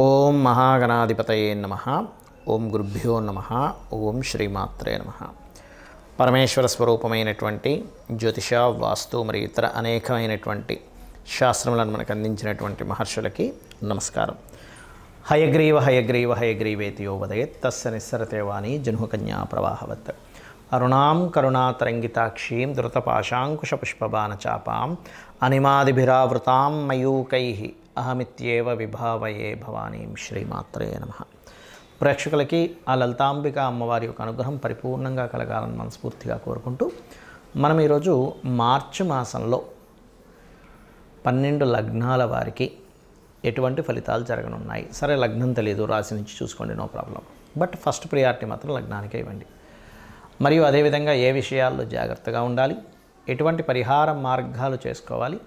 ఓం మహాగణాధిపతయే నమః. ఓం గురుభ్యో నమః. ఓం శ్రీమాత్రే నమః. పరమేశ్వర స్వరూపమైనటువంటి జ్యోతిష, వాస్తు మరియు ఇతర అనేకమైనటువంటి శాస్త్రములను మనకు అందించినటువంటి మహర్షులకి నమస్కారం. హయగ్రీవ హయగ్రీవ హయగ్రీవేతియో వదయత్ తస్య నిస్సరతే వాణి జహ్నుకన్యా ప్రవాహవత్. అరుణాం కరుణాతరంగితాక్షీం ధృతపాశాంకుశపుష్పబాణచాపాం అనిమాదిభిరావృతాం మయూకైః అహమిత్యేవ విభావయే భవానీం. శ్రీమాత్రే నమః. ప్రేక్షకులకి ఆ లలితాంబిక అమ్మవారి యొక్క అనుగ్రహం పరిపూర్ణంగా కలగాలని మనస్ఫూర్తిగా కోరుకుంటూ మనం ఈరోజు మార్చి మాసంలో 12 లగ్నాల వారికి ఎటువంటి ఫలితాలు జరగనున్నాయి. సరే, లగ్నం తెలియదు, రాశి నుంచి చూసుకోండి, no problem. But first priority మాత్రం లగ్నానికే ఇవ్వండి. మరియు అదేవిధంగా ఏ విషయాల్లో జాగ్రత్తగా ఉండాలి, ఎటువంటి పరిహార మార్గాలు చేసుకోవాలి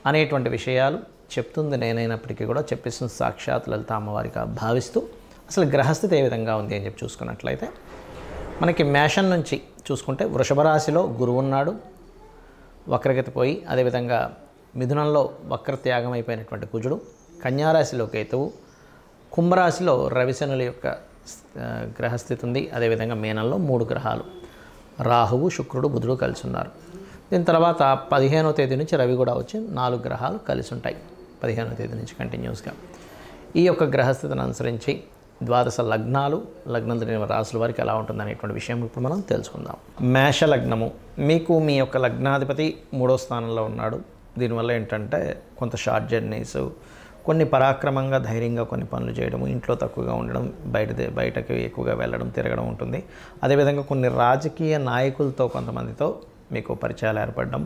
అనేటువంటి విషయాలు చెప్తుంది నేనైనప్పటికీ కూడా చెప్పిస్తుంది సాక్షాత్ లలిత అమ్మవారిగా భావిస్తూ అసలు గ్రహస్థితి ఏ విధంగా ఉంది అని చెప్పి చూసుకున్నట్లయితే మనకి మేషం నుంచి చూసుకుంటే వృషభ రాశిలో గురువు ఉన్నాడు, వక్రగతి పోయి. అదేవిధంగా మిథునంలో వక్రత్యాగం అయిపోయినటువంటి కుజుడు, కన్యారాశిలో కేతువు, కుంభరాశిలో రవిశనుల యొక్క గ్రహస్థితి ఉంది. అదేవిధంగా మీనంలో 3 గ్రహాలు రాహువు, శుక్రుడు, బుధుడు కలిసి ఉన్నారు. దీని తర్వాత 15వ తేదీ నుంచి రవి కూడా వచ్చి 4 గ్రహాలు కలిసి ఉంటాయి. 15వ తేదీ నుంచి కంటిన్యూస్గా ఈ యొక్క గ్రహస్థితిని అనుసరించి ద్వాదశ లగ్నాలు, లగ్నం తెలియని రాశుల వారికి ఎలా ఉంటుంది అనేటువంటి విషయం ఇప్పుడు మనం తెలుసుకుందాం. మేష లగ్నము మీకు మీ యొక్క లగ్నాధిపతి 3వ స్థానంలో ఉన్నాడు. దీనివల్ల ఏంటంటే కొంత షార్ట్ జర్నీస్, కొన్ని పరాక్రమంగా ధైర్యంగా కొన్ని పనులు చేయడము, ఇంట్లో తక్కువగా ఉండడం, బయటకు ఎక్కువగా వెళ్ళడం, తిరగడం ఉంటుంది. అదేవిధంగా కొన్ని రాజకీయ నాయకులతో కొంతమందితో మీకు పరిచయాలు ఏర్పడడం,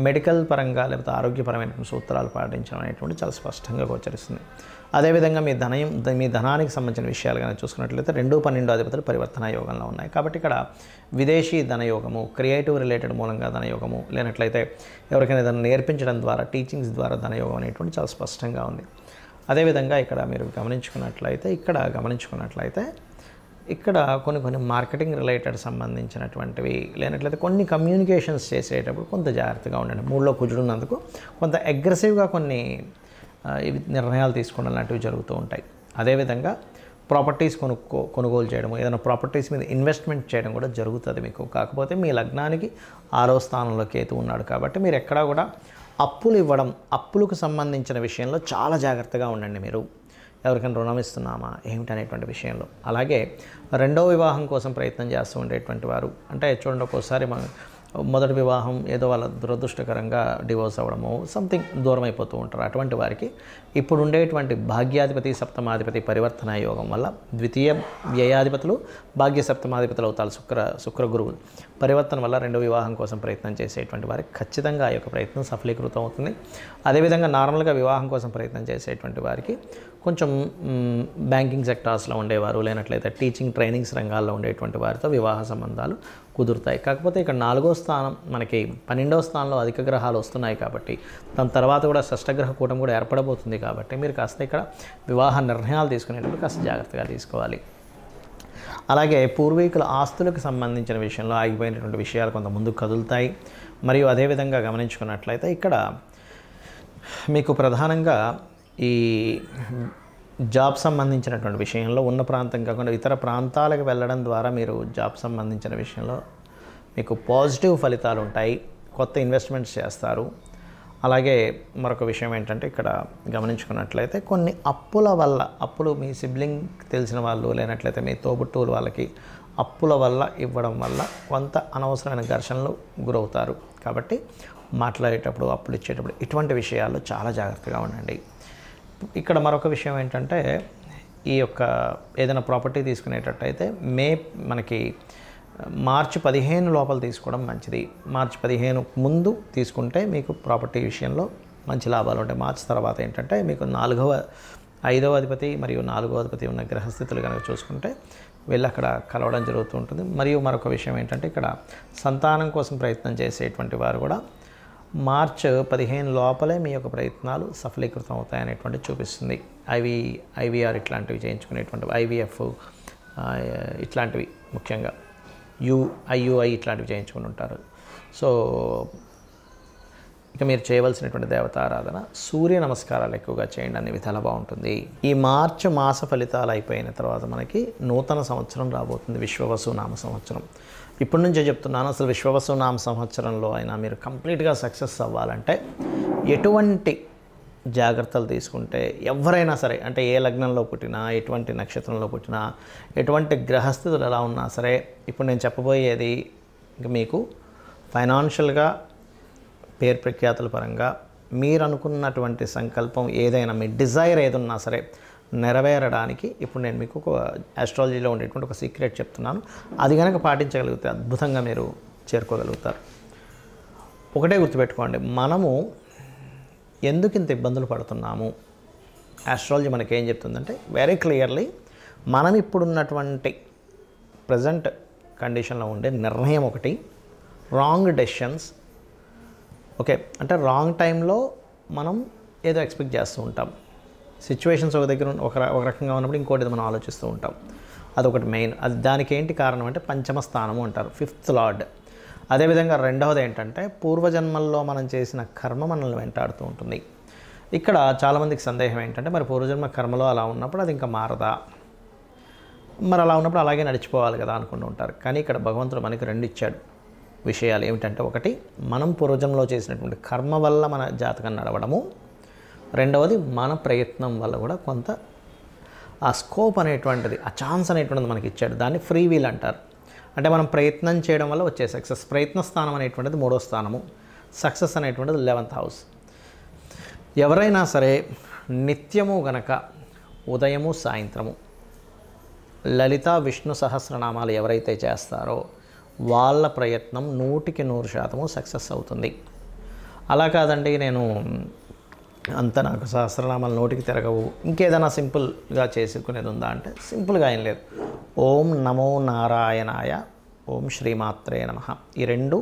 మెడికల్ పరంగా లేకపోతే ఆరోగ్యపరమైన సూత్రాలు పాటించడం అనేటువంటి చాలా స్పష్టంగా గోచరిస్తుంది. అదేవిధంగా మీ ధనానికి సంబంధించిన విషయాలు కానీ చూసుకున్నట్లయితే 2, 12 అధిపతులు పరివర్తన యోగంలో ఉన్నాయి. కాబట్టి ఇక్కడ విదేశీ ధనయోగము, క్రియేటివ్ రిలేటెడ్ మూలంగా ధనయోగము, లేనట్లయితే ఎవరికైనా ఏదైనా నేర్పించడం ద్వారా, టీచింగ్స్ ద్వారా ధనయోగం అనేటువంటి చాలా స్పష్టంగా ఉంది. అదేవిధంగా ఇక్కడ మీరు గమనించుకున్నట్లయితే ఇక్కడ కొన్ని మార్కెటింగ్ రిలేటెడ్ సంబంధించినటువంటివి, లేనట్లయితే కొన్ని కమ్యూనికేషన్స్ చేసేటప్పుడు కొంత జాగ్రత్తగా ఉండండి. 3లో కుజుడు ఉన్నందుకు కొంత అగ్రెసివ్గా కొన్ని నిర్ణయాలు తీసుకోవడం లాంటివి జరుగుతూ ఉంటాయి. అదేవిధంగా ప్రాపర్టీస్ కొనుగోలు చేయడం, ఏదైనా ప్రాపర్టీస్ మీద ఇన్వెస్ట్మెంట్ చేయడం కూడా జరుగుతుంది మీకు. కాకపోతే మీ లగ్నానికి 6వ స్థానంలో కేతు ఉన్నాడు కాబట్టి మీరు ఎక్కడా కూడా అప్పులు ఇవ్వడం, అప్పులకు సంబంధించిన విషయంలో చాలా జాగ్రత్తగా ఉండండి. మీరు ఎవరికైనా రుణం ఇస్తున్నామా ఏమిటి అనేటువంటి విషయంలో. అలాగే 2వ వివాహం కోసం ప్రయత్నం చేస్తూ ఉండేటువంటి వారు, అంటే చూడండి, ఒక్కోసారి మొదటి వివాహం ఏదో వాళ్ళ దురదృష్టకరంగా డివోర్స్ అవ్వడము, సంథింగ్ దూరం అయిపోతూ ఉంటారు. అటువంటి వారికి ఇప్పుడు ఉండేటువంటి భాగ్యాధిపతి, సప్తమాధిపతి పరివర్తన యోగం వల్ల ద్వితీయ వ్యయాధిపతులు భాగ్య సప్తమాధిపతులు అవుతారు. శుక్ర గురువులు పరివర్తన వల్ల 2వ వివాహం కోసం ప్రయత్నం చేసేటువంటి వారికి ఖచ్చితంగా ఆ యొక్క ప్రయత్నం సఫలీకృతం అవుతుంది. అదేవిధంగా నార్మల్గా వివాహం కోసం ప్రయత్నం చేసేటువంటి వారికి కొంచెం బ్యాంకింగ్ సెక్టార్స్లో ఉండేవారు, లేనట్లయితే టీచింగ్ ట్రైనింగ్స్ రంగాల్లో ఉండేటువంటి వారితో వివాహ సంబంధాలు కుదురుతాయి. కాకపోతే ఇక్కడ 4వ స్థానం, మనకి 12వ స్థానంలో అధిక గ్రహాలు వస్తున్నాయి కాబట్టి దాని తర్వాత కూడా షష్టగ్రహ కూటం కూడా ఏర్పడబోతుంది. కాబట్టి మీరు కాస్త ఇక్కడ వివాహ నిర్ణయాలు తీసుకునేటప్పుడు కాస్త జాగ్రత్తగా తీసుకోవాలి. అలాగే పూర్వీకుల ఆస్తులకు సంబంధించిన విషయంలో ఆగిపోయినటువంటి విషయాలు కొంత ముందుకు కదులుతాయి. మరియు అదేవిధంగా గమనించుకున్నట్లయితే ఇక్కడ మీకు ప్రధానంగా ఈ జాబ్ సంబంధించినటువంటి విషయంలో ఉన్న ప్రాంతం కాకుండా ఇతర ప్రాంతాలకు వెళ్ళడం ద్వారా మీరు జాబ్ సంబంధించిన విషయంలో మీకు పాజిటివ్ ఫలితాలు ఉంటాయి. కొత్త ఇన్వెస్ట్మెంట్స్ చేస్తారు. అలాగే మరొక విషయం ఏంటంటే ఇక్కడ గమనించుకున్నట్లయితే కొన్ని అప్పులు మీ సిబ్లింగ్ తెలిసిన వాళ్ళు, లేనట్లయితే మీ తోబుట్టువుల వాళ్ళకి అప్పుల వల్ల ఇవ్వడం వల్ల కొంత అనవసరమైన ఘర్షణలు గురవుతారు. కాబట్టి మాట్లాడేటప్పుడు, అప్పులు ఇచ్చేటప్పుడు ఇటువంటి విషయాల్లో చాలా జాగ్రత్తగా ఉండండి. ఇక్కడ మరొక విషయం ఏంటంటే ఈ యొక్క ఏదైనా ప్రాపర్టీ తీసుకునేటట్టయితే మనకి మార్చి 15 లోపల తీసుకోవడం మంచిది. మార్చి 15 ముందు తీసుకుంటే మీకు ప్రాపర్టీ విషయంలో మంచి లాభాలు ఉంటాయి. మార్చి తర్వాత ఏంటంటే మీకు 5వ అధిపతి మరియు 4వ అధిపతి ఉన్న గ్రహస్థితులు కనుక చూసుకుంటే వెళ్ళి అక్కడ కలవడం జరుగుతూ ఉంటుంది. మరియు మరొక విషయం ఏంటంటే ఇక్కడ సంతానం కోసం ప్రయత్నం చేసేటువంటి వారు కూడా మార్చి 15 లోపలే మీ యొక్క ప్రయత్నాలు సఫలీకృతం అవుతాయనేటువంటి చూపిస్తుంది. ఐవీఆర్ ఇట్లాంటివి చేయించుకునేటువంటి, ఐవీఎఫ్ ఇట్లాంటివి, ముఖ్యంగా ఐయుఐ ఇట్లాంటివి చేయించుకుని ఉంటారు. సో ఇక మీరు చేయవలసినటువంటి దేవతారాధన, సూర్య నమస్కారాలు ఎక్కువగా చేయండి, అన్ని విధాలా బాగుంటుంది. ఈ మార్చి మాస ఫలితాలు అయిపోయిన తర్వాత మనకి నూతన సంవత్సరం రాబోతుంది, విశ్వవసు నామ సంవత్సరం. ఇప్పటి నుంచే చెప్తున్నాను, అసలు విశ్వవసు నామ సంవత్సరంలో అయినా మీరు కంప్లీట్గా సక్సెస్ అవ్వాలంటే ఎటువంటి జాగ్రత్తలు తీసుకుంటే ఎవరైనా సరే, అంటే ఏ లగ్నంలో పుట్టినా, ఎటువంటి నక్షత్రంలో పుట్టినా, ఎటువంటి గ్రహస్థితులు ఎలా ఉన్నా సరే, ఇప్పుడు నేను చెప్పబోయేది ఇంక మీకు ఫైనాన్షియల్గా, పేరు ప్రఖ్యాతుల పరంగా మీరు అనుకున్నటువంటి సంకల్పం ఏదైనా, మీ డిజైర్ ఏదున్నా సరే నెరవేరడానికి ఇప్పుడు నేను మీకు ఒక ఆస్ట్రాలజీలో ఉండేటువంటి ఒక సీక్రెట్ చెప్తున్నాను. అది కనుక పాటించగలిగితే అద్భుతంగా మీరు చేరుకోగలుగుతారు. ఒకటే గుర్తుపెట్టుకోండి, మనము ఎందుకు ఇంత ఇబ్బందులు పడుతున్నాము, ఆస్ట్రాలజీ మనకేం చెప్తుందంటే వెరీ క్లియర్లీ, మనం ఇప్పుడున్నటువంటి ప్రజెంట్ కండిషన్లో ఉండే నిర్ణయం ఒకటి, రాంగ్ డెసిషన్స్. ఓకే, అంటే రాంగ్ టైంలో మనం ఏదో ఎక్స్పెక్ట్ చేస్తూ ఉంటాం. సిచ్యువేషన్స్ ఒక దగ్గర ఒక రకంగా ఉన్నప్పుడు ఇంకోటి మనం ఆలోచిస్తూ ఉంటాం. అదొకటి మెయిన్. అది దానికి ఏంటి కారణం అంటే పంచమ స్థానము అంటారు, 5th లార్డ్. అదేవిధంగా రెండవది ఏంటంటే పూర్వజన్మల్లో మనం చేసిన కర్మ మనల్ని వెంటాడుతూ ఉంటుంది. ఇక్కడ చాలామందికి సందేహం ఏంటంటే మరి పూర్వజన్మ కర్మలో అలా ఉన్నప్పుడు అది ఇంకా మారదా, మరి అలా ఉన్నప్పుడు అలాగే నడిచిపోవాలి కదా అనుకుంటూ ఉంటారు. కానీ ఇక్కడ భగవంతుడు మనకి 2 ఇచ్చాడు విషయాలు. ఏమిటంటే ఒకటి, మనం పూర్వజన్మలో చేసినటువంటి కర్మ వల్ల మన జాతకం నడవడము, రెండవది మన ప్రయత్నం వల్ల కూడా కొంత ఆ స్కోప్ అనేటువంటిది, ఆ ఛాన్స్ అనేటువంటిది మనకి ఇచ్చాడు. దాన్ని ఫ్రీ వీల్ అంటారు. అంటే మనం ప్రయత్నం చేయడం వల్ల వచ్చే సక్సెస్. ప్రయత్న స్థానం అనేటువంటిది 3వ స్థానము, సక్సెస్ అనేటువంటిది 11th హౌస్. ఎవరైనా సరే నిత్యము గనక ఉదయము సాయంత్రము లలిత విష్ణు సహస్రనామాలు ఎవరైతే చేస్తారో వాళ్ళ ప్రయత్నం 100% సక్సెస్ అవుతుంది. అలా కాదండి, నేను అంత నాకు సహస్రనామాలు నోటికి తిరగవు, ఇంకేదైనా సింపుల్గా చేసుకునేది ఉందా అంటే సింపుల్గా ఏం లేదు. ఓం నమో నారాయణాయ, ఓం శ్రీమాత్రే నమః, ఈ 2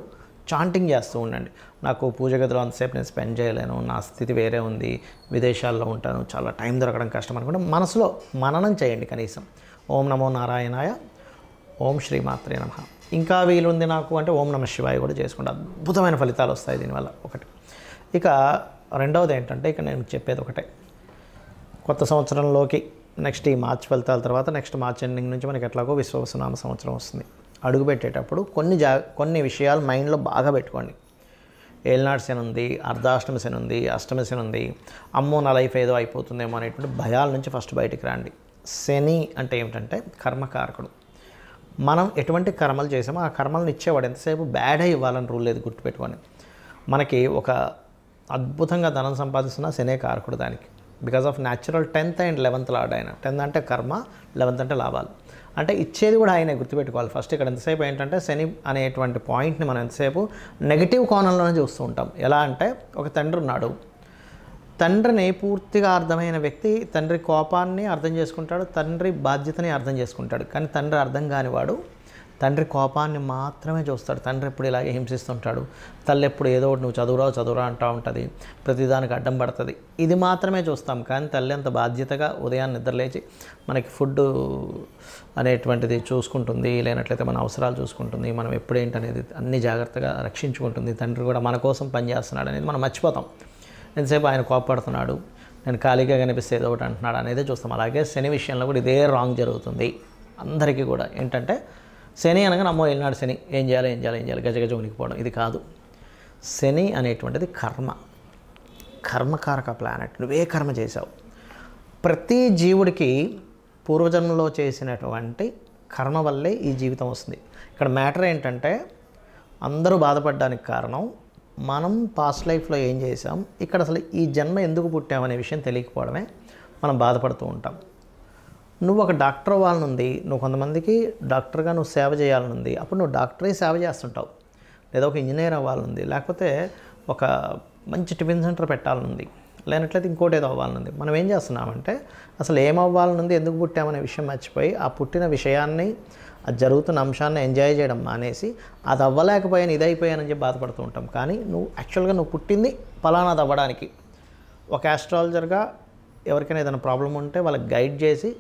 చాంటింగ్ చేస్తూ ఉండండి. నాకు పూజ గదిలో అంతసేపు నేను స్పెండ్ చేయలేను, నా స్థితి వేరే ఉంది, విదేశాల్లో ఉంటాను, చాలా టైం దొరకడం కష్టం అనుకుంటే మనసులో మననం చేయండి కనీసం. ఓం నమో నారాయణాయ, ఓం శ్రీమాత్రే నమః. ఇంకా వీలుంది నాకు అంటే ఓం నమః శివాయ కూడా చేసుకుంటే అద్భుతమైన ఫలితాలు వస్తాయి దీనివల్ల. ఒకటి. ఇక రెండవది ఏంటంటే, ఇక నేను చెప్పేది ఒకటే, కొత్త సంవత్సరంలోకి నెక్స్ట్ ఈ మార్చ్ ఫలితాల తర్వాత నెక్స్ట్ మార్చ్ ఎండింగ్ నుంచి మనకి ఎట్లాగో విశ్వవసునామ సంవత్సరం వస్తుంది. అడుగుపెట్టేటప్పుడు కొన్ని విషయాలు మైండ్లో బాగా పెట్టుకోండి. ఏలినాడు శని ఉంది, అర్ధాష్టమి శని ఉంది, అష్టమి శని ఉంది, అమ్మో నా లైఫ్ ఏదో అయిపోతుందేమో అనేటువంటి భయాల నుంచి ఫస్ట్ బయటికి రండి. శని అంటే ఏమిటంటే కర్మకారకుడు. మనం ఎటువంటి కర్మలు చేసామో ఆ కర్మలను ఇచ్చేవాడు. ఎంతసేపు బ్యాడ్ అయి ఇవ్వాలని రూల్ లేదు, గుర్తుపెట్టుకోండి. మనకి ఒక అద్భుతంగా ధనం సంపాదిస్తున్న శనే కారకుడు దానికి. Because of natural 10th and 11th lord ఆయన. 10th అంటే కర్మ, 11th అంటే లాభాలు. అంటే ఇచ్చేది కూడా ఆయనే, గుర్తుపెట్టుకోవాలి. ఫస్ట్ ఇక్కడ ఎంతసేపు ఏంటంటే శని అనేటువంటి పాయింట్ని మనం ఎంతసేపు నెగిటివ్ కోణంలోనే చూస్తూ ఉంటాం. ఎలా అంటే ఒక తండ్రి ఉన్నాడు, తండ్రిని పూర్తిగా అర్థమైన వ్యక్తి తండ్రి కోపాన్ని అర్థం చేసుకుంటాడు, తండ్రి బాధ్యతని అర్థం చేసుకుంటాడు. కానీ తండ్రి అర్థం కానివాడు తండ్రి కోపాన్ని మాత్రమే చూస్తాడు. తండ్రి ఎప్పుడు ఇలాగే హింసిస్తుంటాడు, తల్లి ఎప్పుడు ఏదో ఒకటి నువ్వు చదువురా అంటూ ఉంటుంది, ప్రతిదానికి అడ్డం పడుతుంది, ఇది మాత్రమే చూస్తాం. కానీ తల్లి అంత బాధ్యతగా ఉదయాన్ని నిద్రలేచి మనకి ఫుడ్ అనేటువంటిది చూసుకుంటుంది, లేనట్లయితే మన అవసరాలు చూసుకుంటుంది, మనం ఎప్పుడేంటనేది అన్ని జాగ్రత్తగా రక్షించుకుంటుంది. తండ్రి కూడా మన కోసం పనిచేస్తున్నాడు అనేది మనం మర్చిపోతాం. ఎంతసేపు ఆయన కోపడుతున్నాడు, నేను ఖాళీగా కనిపిస్తే ఏదో ఒకటి అంటున్నాడు అనేది చూస్తాం. అలాగే శని విషయంలో కూడా ఇదే రాంగ్ జరుగుతుంది అందరికీ కూడా. ఏంటంటే శని అనగా నమ్మో వెళ్ళినాడు శని, ఏం చేయాలి గజగజ ఉనికిపోవడం, ఇది కాదు. శని అనేటువంటిది కర్మకారక ప్లానెట్. నువ్వే కర్మ చేసావు. ప్రతి జీవుడికి పూర్వజన్మలో చేసినటువంటి కర్మ వల్లే ఈ జీవితం వస్తుంది. ఇక్కడ మ్యాటర్ ఏంటంటే అందరూ బాధపడడానికి కారణం మనం పాస్ట్ లైఫ్లో ఏం చేసాం, ఇక్కడ అసలు ఈ జన్మ ఎందుకు పుట్టామనే విషయం తెలియకపోవడమే మనం బాధపడుతూ ఉంటాం. నువ్వు ఒక డాక్టర్ అవ్వాలనుంది, నువ్వు కొంతమందికి డాక్టర్గా నువ్వు సేవ చేయాలనుంది, అప్పుడు నువ్వు డాక్టరే సేవ చేస్తుంటావు. లేదా ఒక ఇంజనీర్ అవ్వాలనుంది, లేకపోతే ఒక మంచి టిఫిన్ సెంటర్ పెట్టాలనుంది, లేనట్లయితే ఇంకోటి ఏదో అవ్వాలనుంది. మనం ఏం చేస్తున్నామంటే అసలు ఏం అవ్వాలనుంది, ఎందుకు పుట్టామనే విషయం మర్చిపోయి ఆ పుట్టిన విషయాన్ని, అది జరుగుతున్న అంశాన్ని ఎంజాయ్ చేయడం మానేసి అది అవ్వలేకపోయాను ఇది అయిపోయానని చెప్పి బాధపడుతూ ఉంటాం. కానీ నువ్వు పుట్టింది ఫలానాది అవ్వడానికి. ఒక ఆస్ట్రాలజర్గా ఎవరికైనా ఏదైనా ప్రాబ్లం ఉంటే వాళ్ళకి గైడ్ చేసి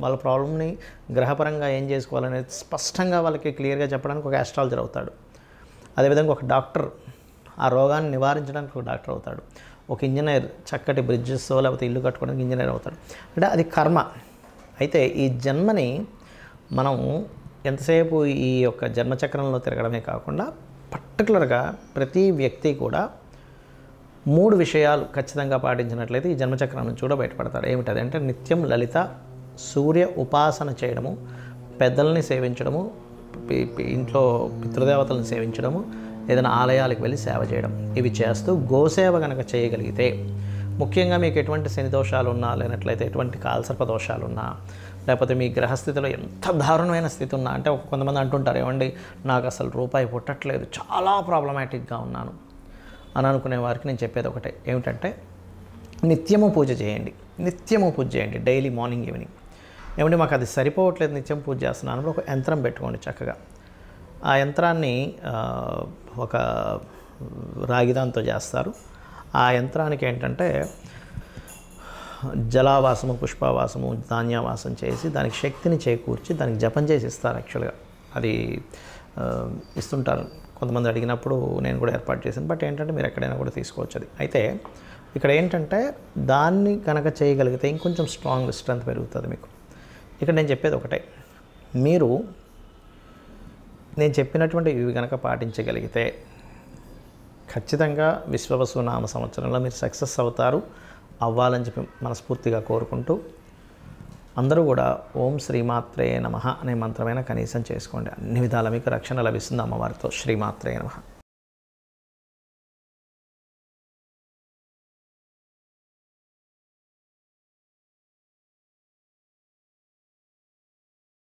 వాళ్ళ ప్రాబ్లమ్ని గ్రహపరంగా ఏం చేసుకోవాలనేది స్పష్టంగా వాళ్ళకి క్లియర్గా చెప్పడానికి ఒక ఆస్ట్రాలజర్ అవుతాడు. అదేవిధంగా ఒక డాక్టర్ ఆ రోగాన్ని నివారించడానికి ఒక డాక్టర్ అవుతాడు. ఒక ఇంజనీర్ చక్కటి బ్రిడ్జెస్ లేకపోతే ఇల్లు కట్టుకోవడానికి ఇంజనీర్ అవుతాడు. అంటే అది కర్మ. అయితే ఈ జన్మని మనం ఎంతసేపు ఈ యొక్క జన్మచక్రంలో తిరగడమే కాకుండా పర్టికులర్గా ప్రతి వ్యక్తి కూడా 3 విషయాలు ఖచ్చితంగా పాటించినట్లయితే ఈ జన్మచక్రం నుంచి కూడా బయటపడతారు. ఏమిటది అంటే నిత్యం లలిత సూర్య ఉపాసన చేయడము, పెద్దల్ని సేవించడము, ఇంట్లో పితృదేవతలను సేవించడము, ఏదైనా ఆలయాలకు వెళ్ళి సేవ చేయడం. ఇవి చేస్తూ గోసేవ కనుక చేయగలిగితే, ముఖ్యంగా మీకు ఎటువంటి శని దోషాలు ఉన్నా, లేనట్లయితే ఎటువంటి కాలసర్ప దోషాలు ఉన్నా, లేకపోతే మీ గ్రహస్థితిలో ఎంత దారుణమైన స్థితి ఉన్నా, అంటే కొంతమంది అంటుంటారు ఏమండి నాకు అసలు రూపాయి పుట్టట్లేదు, చాలా ప్రాబ్లమాటిక్గా ఉన్నాను అని అనుకునే వారికి నేను చెప్పేది ఒకటే, ఏమిటంటే నిత్యము పూజ చేయండి. నిత్యము పూజ చేయండి, డైలీ మార్నింగ్ ఈవినింగ్. ఏమంటే మాకు అది సరిపోవట్లేదు, నిత్యం పూజ చేస్తున్నాను, ఒక యంత్రం పెట్టుకోండి చక్కగా. ఆ యంత్రాన్ని ఒక రాగిదాంతో చేస్తారు. ఆ యంత్రానికి ఏంటంటే జలావాసము, పుష్పవాసము, ధాన్యవాసం చేసి దానికి శక్తిని చేకూర్చి దానికి జపం చేసి ఇస్తారు. యాక్చువల్గా అది ఇస్తుంటారు కొంతమంది అడిగినప్పుడు, నేను కూడా ఏర్పాటు చేశాను. బట్ ఏంటంటే మీరు ఎక్కడైనా కూడా తీసుకోవచ్చు అది. అయితే ఇక్కడ ఏంటంటే దాన్ని కనుక చేయగలిగితే ఇంకొంచెం స్ట్రెంత్ పెరుగుతుంది మీకు. ఇక్కడ నేను చెప్పేది ఒకటే, మీరు నేను చెప్పినటువంటి ఇవి కనుక పాటించగలిగితే ఖచ్చితంగా విశ్వవసునామ సంవత్సరంలో మీరు సక్సెస్ అవుతారు, అవ్వాలని చెప్పి మనస్ఫూర్తిగా కోరుకుంటూ, అందరూ కూడా ఓం శ్రీమాత్రే నమః అనే మంత్రమైన కనీసం చేసుకోండి. అన్ని విధాల మీకు రక్షణ లభిస్తుంది అమ్మవారితో. శ్రీమాత్రే నమః.